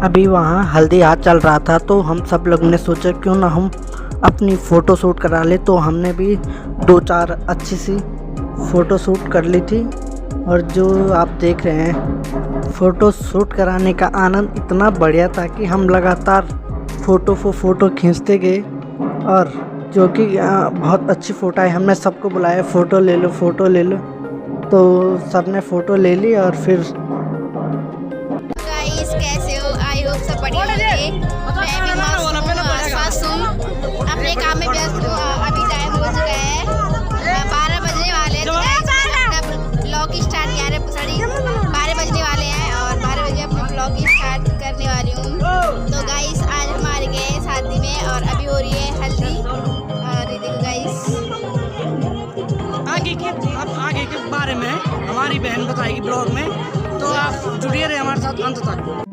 अभी वहाँ हल्दी हाथ चल रहा था तो हम सब लोग ने सोचा क्यों ना हम अपनी फ़ोटो शूट करा ले। तो हमने भी 2-4 अच्छी सी फ़ोटो शूट कर ली थी। और जो आप देख रहे हैं फ़ोटो शूट कराने का आनंद इतना बढ़िया था कि हम लगातार फ़ोटो खींचते गए। और जो कि बहुत अच्छी फ़ोटो आई। हमने सबको बुलाया फ़ोटो ले लो, तो सब ने फ़ोटो ले ली। और फिर गाइस कैसे हो? आई होप सब बढ़िया होंगे। मैं भी मस्त हूँ, अपने काम में व्यस्त हूँ। अभी टाइम हो चुका है 12 बजने वाले हैं। अपना ब्लॉग स्टार्ट 12 बजने वाले हैं और 12 बजे अपना ब्लॉग स्टार्ट करने वाली हूँ। तो गाइस आज हमारे गए शादी में और अभी हो रही है हल्दी। और देखो गाइस आगे के बारे में हमारी बहन बताएगी ब्लॉग में, तो आप जुड़िए रहे हमारे साथ अंत तक।